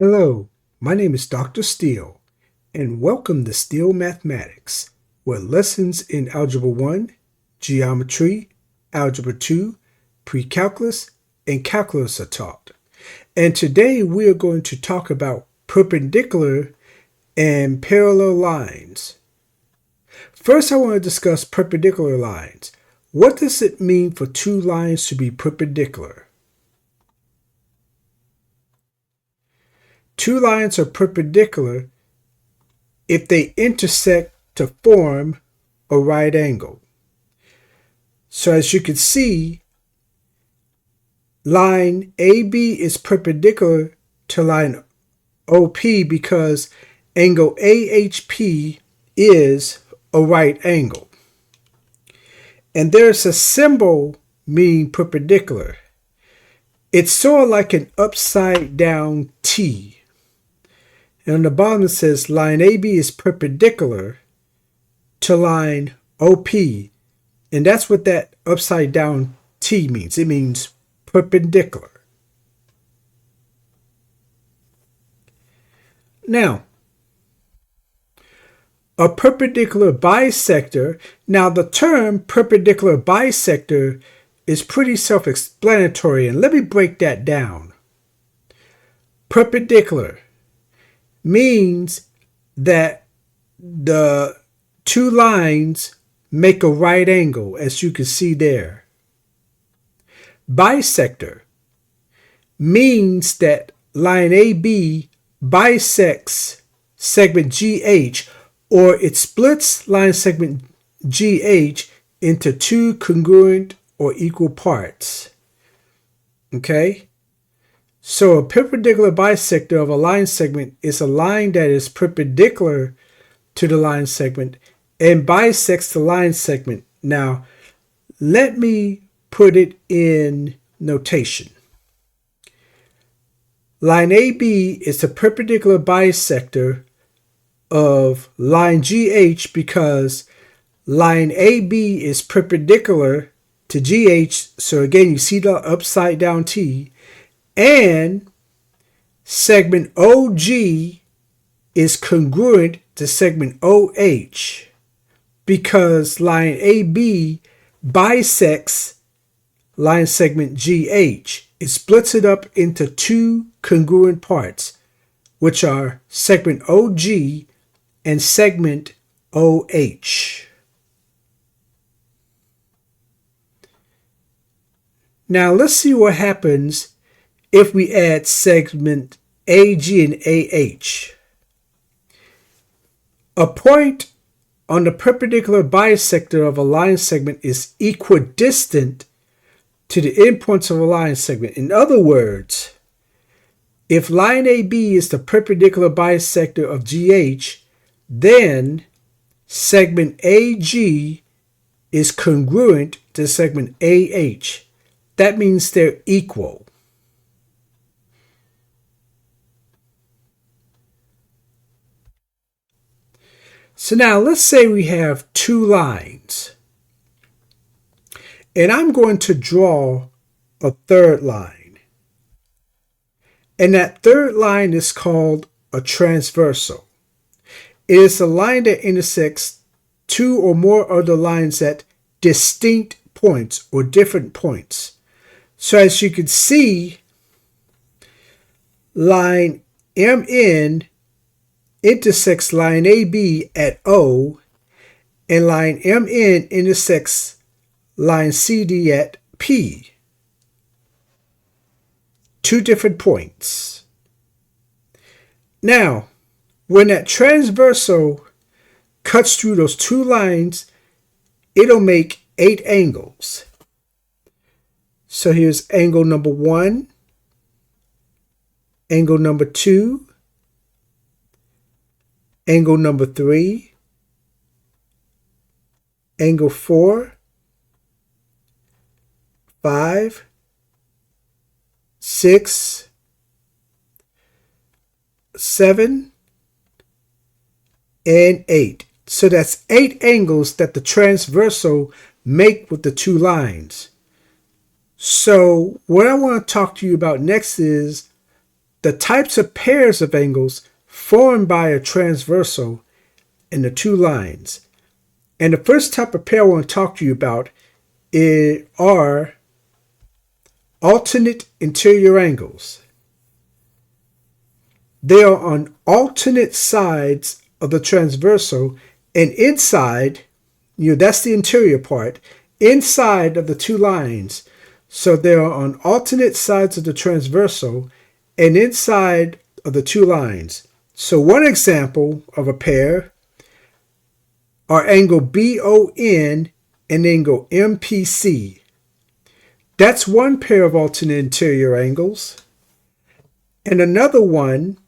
Hello, my name is Dr. Steele, and welcome to Steele Mathematics, where lessons in Algebra 1, Geometry, Algebra 2, Pre-Calculus, and Calculus are taught. And today we are going to talk about perpendicular and parallel lines. First, I want to discuss perpendicular lines. What does it mean for two lines to be perpendicular? Two lines are perpendicular if they intersect to form a right angle. So as you can see, line AB is perpendicular to line OP because angle AHP is a right angle. And there's a symbol meaning perpendicular. It's sort of like an upside down T. And on the bottom it says line AB is perpendicular to line OP. And that's what that upside down T means. It means perpendicular. Now, a perpendicular bisector. Now, the term perpendicular bisector is pretty self-explanatory, and let me break that down. Perpendicular means that the two lines make a right angle, as you can see there. Bisector means that line AB bisects segment GH, or it splits line segment GH into two congruent or equal parts. Okay? So a perpendicular bisector of a line segment is a line that is perpendicular to the line segment and bisects the line segment. Now, let me put it in notation. Line AB is the perpendicular bisector of line GH because line AB is perpendicular to GH. So again, you see the upside down T. And segment OG is congruent to segment OH because line AB bisects line segment GH. It splits it up into two congruent parts, which are segment OG and segment OH. Now let's see what happens if we add segment AG and AH. A point on the perpendicular bisector of a line segment is equidistant to the endpoints of a line segment. In other words, if line AB is the perpendicular bisector of GH, then segment AG is congruent to segment AH. That means they're equal. So now let's say we have two lines. And I'm going to draw a third line. And that third line is called a transversal. It is a line that intersects two or more other lines at distinct points or different points. So as you can see, line MN intersects line AB at O, and line MN intersects line CD at P. Two different points. Now, when that transversal cuts through those two lines, it'll make 8 angles. So here's angle number 1, angle number 2, angle number 3, angle 4, 5, 6, 7, and 8. So that's 8 angles that the transversal make with the two lines. So what I want to talk to you about next is the types of pairs of angles formed by a transversal in the two lines. And the first type of pair I want to talk to you about are alternate interior angles. They are on alternate sides of the transversal, and inside, that's the interior part, inside of the two lines. So they are on alternate sides of the transversal and inside of the two lines. So one example of a pair are angle BON and angle MPC. That's one pair of alternate interior angles. And another one,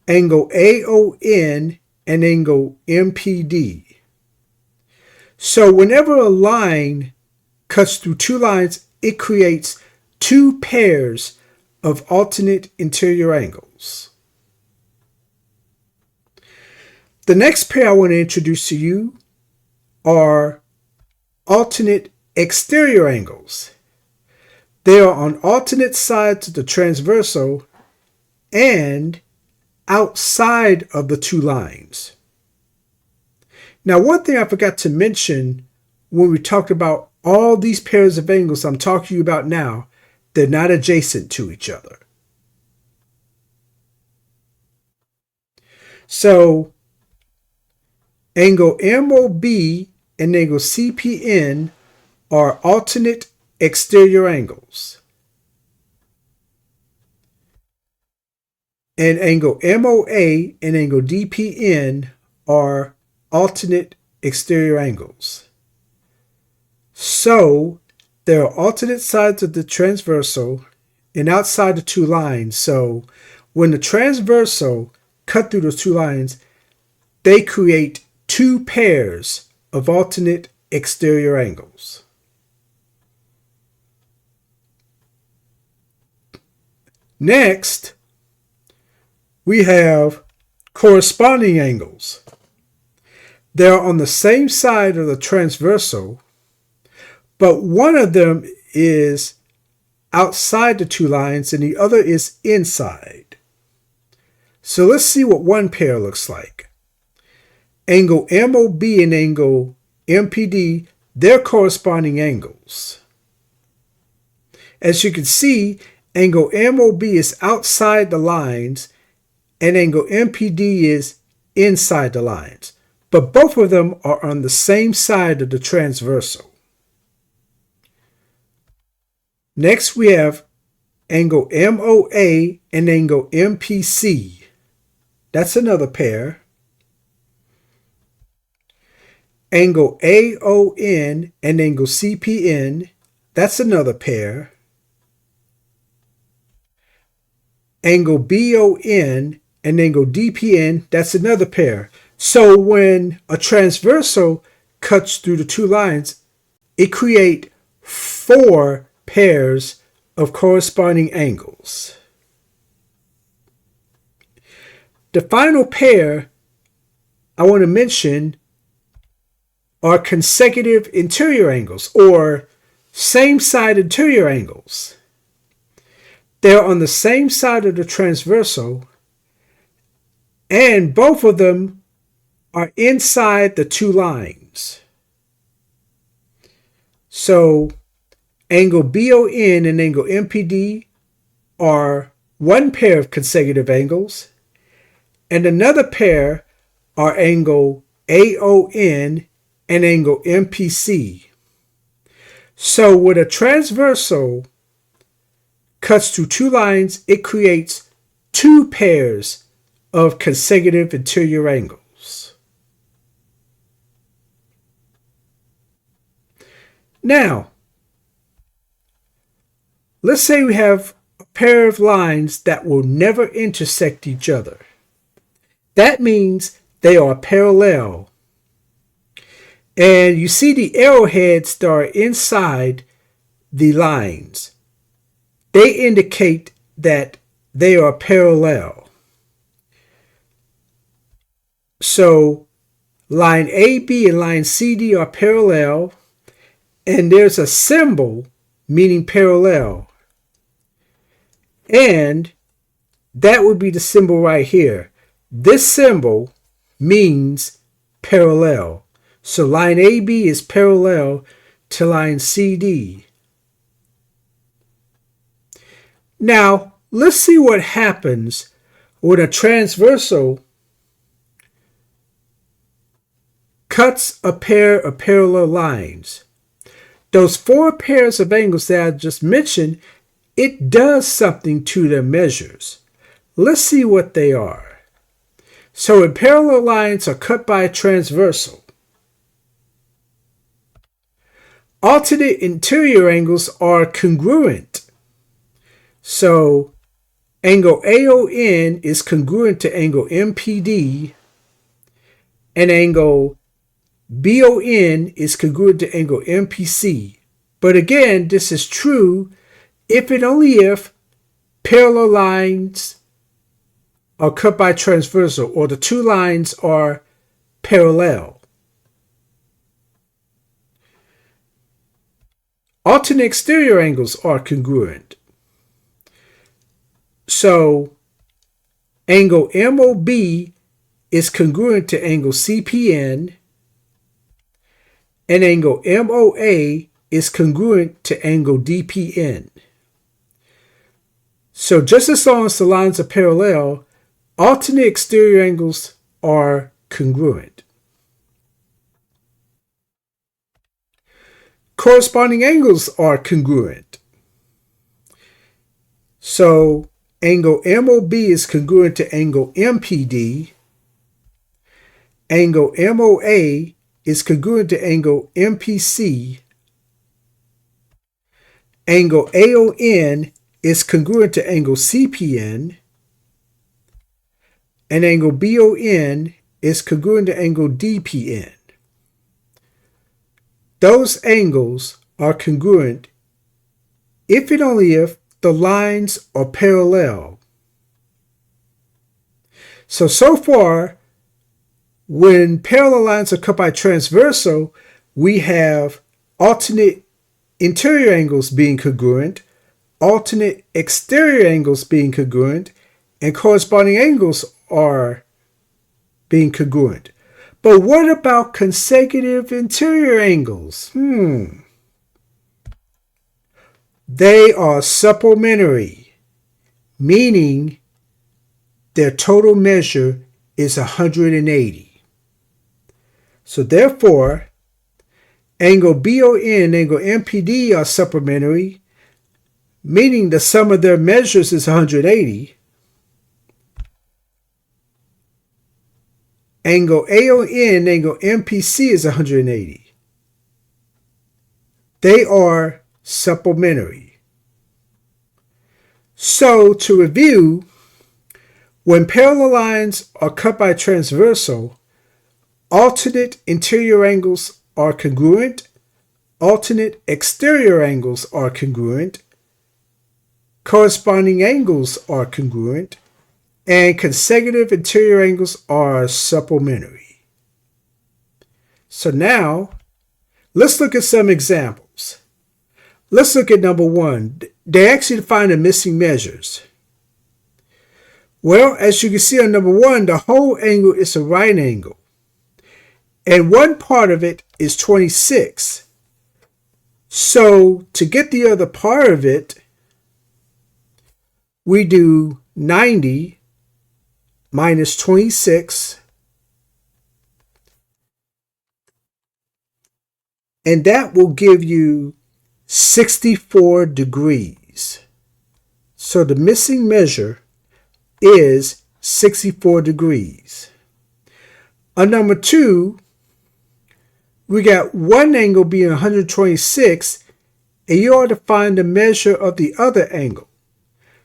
angle AON and angle MPD. So whenever a line cuts through two lines, it creates two pairs of alternate interior angles. The next pair I want to introduce to you are alternate exterior angles. They are on alternate sides of the transversal and outside of the two lines. Now, one thing I forgot to mention when we talked about all these pairs of angles I'm talking to you about now, they're not adjacent to each other. So, angle MOB and angle CPN are alternate exterior angles. And angle MOA and angle DPN are alternate exterior angles. So, there are alternate sides of the transversal and outside the two lines. So, when the transversal cut through those two lines, they create two pairs of alternate exterior angles. Next, we have corresponding angles. They're on the same side of the transversal, but one of them is outside the two lines and the other is inside. So let's see what one pair looks like. Angle MOB and angle MPD, they're corresponding angles. As you can see, angle MOB is outside the lines and angle MPD is inside the lines. But both of them are on the same side of the transversal. Next, we have angle MOA and angle MPC. That's another pair. Angle AON and angle CPN. That's another pair. Angle BON and angle DPN. That's another pair. So when a transversal cuts through the two lines, it creates four pairs of corresponding angles. The final pair I want to mention are consecutive interior angles, or same-side interior angles. They're on the same side of the transversal, and both of them are inside the two lines. So, angle BON and angle MPD are one pair of consecutive angles, and another pair are angle AON and angle MPC. So when a transversal cuts through two lines, it creates two pairs of consecutive interior angles. Now, let's say we have a pair of lines that will never intersect each other. That means they are parallel. And you see the arrowheads that are inside the lines. They indicate that they are parallel. So line AB and line CD are parallel, and there's a symbol meaning parallel. And that would be the symbol right here. This symbol means parallel. So line AB is parallel to line CD. Now, let's see what happens when a transversal cuts a pair of parallel lines. Those four pairs of angles that I just mentioned, it does something to their measures. Let's see what they are. So when parallel lines are cut by a transversal, alternate interior angles are congruent. So angle AON is congruent to angle MPD, and angle BON is congruent to angle MPC. But again, this is true if and only if parallel lines are cut by transversal, or the two lines are parallel. Alternate exterior angles are congruent. So angle MOB is congruent to angle CPN, and angle MOA is congruent to angle DPN. So just as long as the lines are parallel, alternate exterior angles are congruent. Corresponding angles are congruent. So angle MOB is congruent to angle MPD. Angle MOA is congruent to angle MPC. Angle AON is congruent to angle CPN. And angle BON is congruent to angle DPN. Those angles are congruent if and only if the lines are parallel. So far, when parallel lines are cut by transversal, we have alternate interior angles being congruent, alternate exterior angles being congruent, and corresponding angles are being congruent. But what about consecutive interior angles? They are supplementary, meaning their total measure is 180. So therefore, angle BON and angle MPD are supplementary, meaning the sum of their measures is 180. Angle AON and angle MPC is 180. They are supplementary. So to review, when parallel lines are cut by transversal, alternate interior angles are congruent, alternate exterior angles are congruent, corresponding angles are congruent, and consecutive interior angles are supplementary. So now, let's look at some examples. Let's look at number one. They actually define the missing measures. Well, as you can see on number one, the whole angle is a right angle. And one part of it is 26. So to get the other part of it, we do 90 minus 26, and that will give you 64 degrees. So the missing measure is 64 degrees. On number two, we got one angle being 126, and you ought to find the measure of the other angle.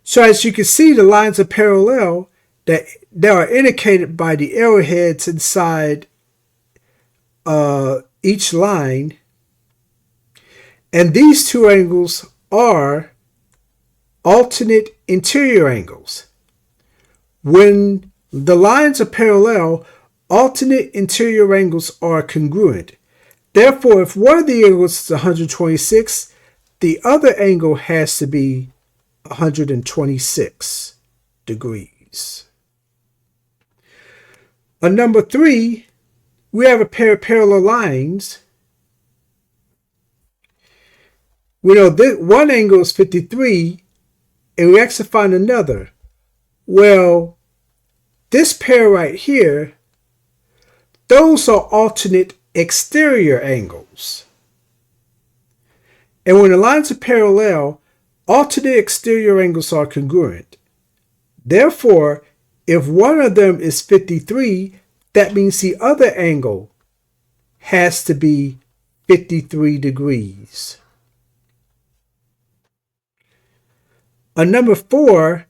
So as you can see, the lines are parallel, that they are indicated by the arrowheads inside each line. And these two angles are alternate interior angles. When the lines are parallel, alternate interior angles are congruent. Therefore, if one of the angles is 126, the other angle has to be 126 degrees. On number 3, we have a pair of parallel lines. We know that one angle is 53, and we actually find another. Well, this pair right here, those are alternate exterior angles. And when the lines are parallel, alternate exterior angles are congruent. Therefore, if one of them is 53, that means the other angle has to be 53 degrees. On number 4,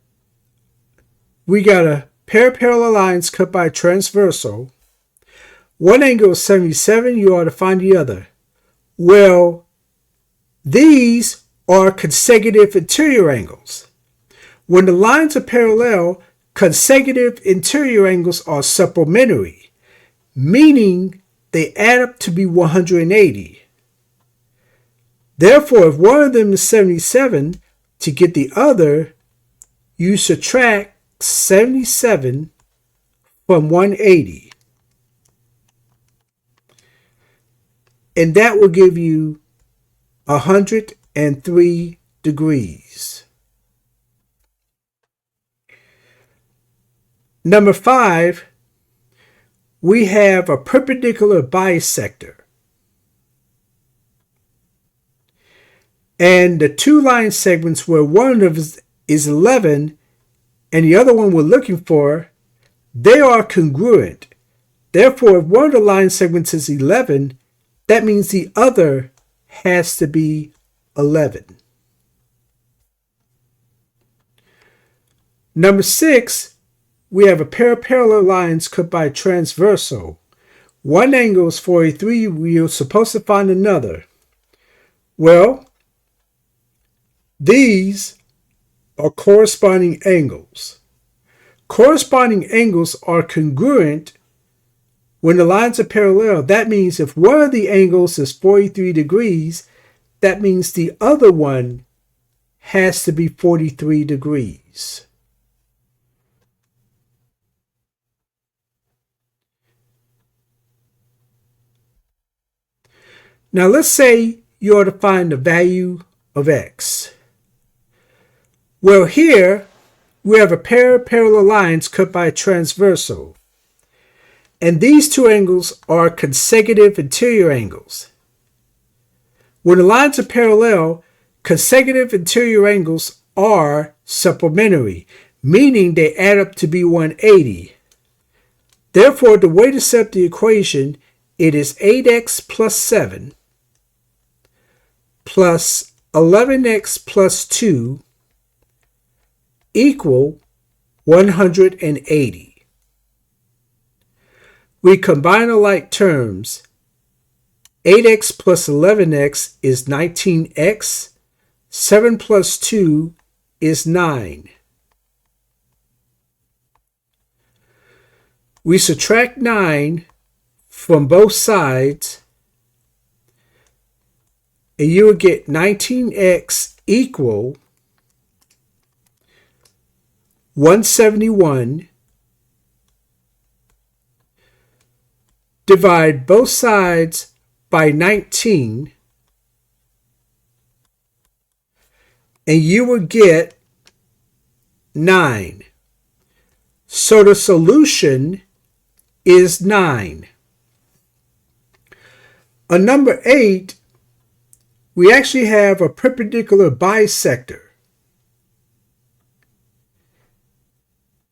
we got a pair of parallel lines cut by a transversal. One angle is 77, you ought to find the other. Well, these are consecutive interior angles. When the lines are parallel, consecutive interior angles are supplementary, meaning they add up to be 180. Therefore, if one of them is 77, to get the other, you subtract 77 from 180. And that will give you 103 degrees. Number 5, we have a perpendicular bisector. And the two line segments where one of them is 11 and the other one we're looking for, they are congruent. Therefore, if one of the line segments is 11, that means the other has to be 11. Number 6, we have a pair of parallel lines cut by a transversal. One angle is 43, we're supposed to find another. Well, these are corresponding angles. Corresponding angles are congruent when the lines are parallel. That means if one of the angles is 43 degrees, that means the other one has to be 43 degrees. Now let's say you are to find the value of x. Well, here we have a pair of parallel lines cut by a transversal. And these two angles are consecutive interior angles. When the lines are parallel, consecutive interior angles are supplementary, meaning they add up to be 180. Therefore, the way to set up the equation, it is 8x plus 7 plus 11x plus 2 equal 180. We combine the like terms. 8x plus 11x is 19x. 7 plus 2 is 9. We subtract 9 from both sides, and you will get 19x equal 171. Divide both sides by 19, and you will get 9. So the solution is 9. On number 8, we actually have a perpendicular bisector.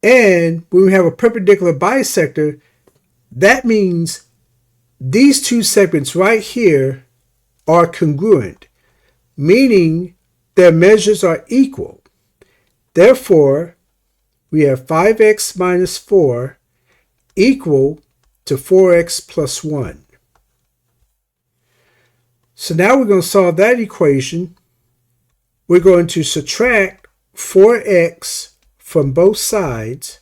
And when we have a perpendicular bisector, that means these two segments right here are congruent, meaning their measures are equal. Therefore, we have 5x minus 4 equal to 4x plus 1. So now we're going to solve that equation. We're going to subtract 4x from both sides.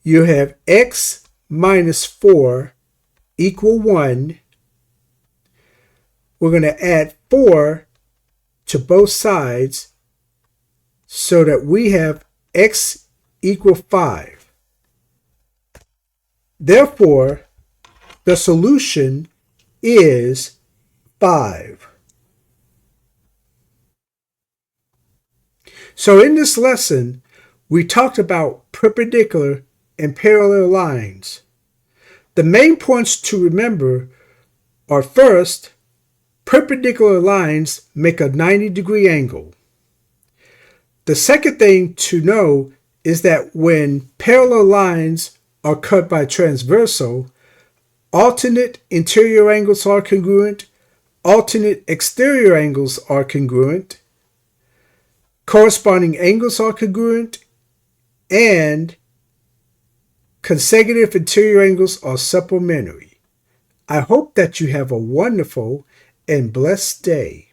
You have x minus 4 equal 1. We're going to add 4 to both sides. so that we have x equal 5. Therefore, the solution is 5. So in this lesson, we talked about perpendicular and parallel lines. The main points to remember are: first, perpendicular lines make a 90-degree angle. The second thing to know is that when parallel lines are cut by transversal, alternate interior angles are congruent, alternate exterior angles are congruent, corresponding angles are congruent, and consecutive interior angles are supplementary. I hope that you have a wonderful and blessed day.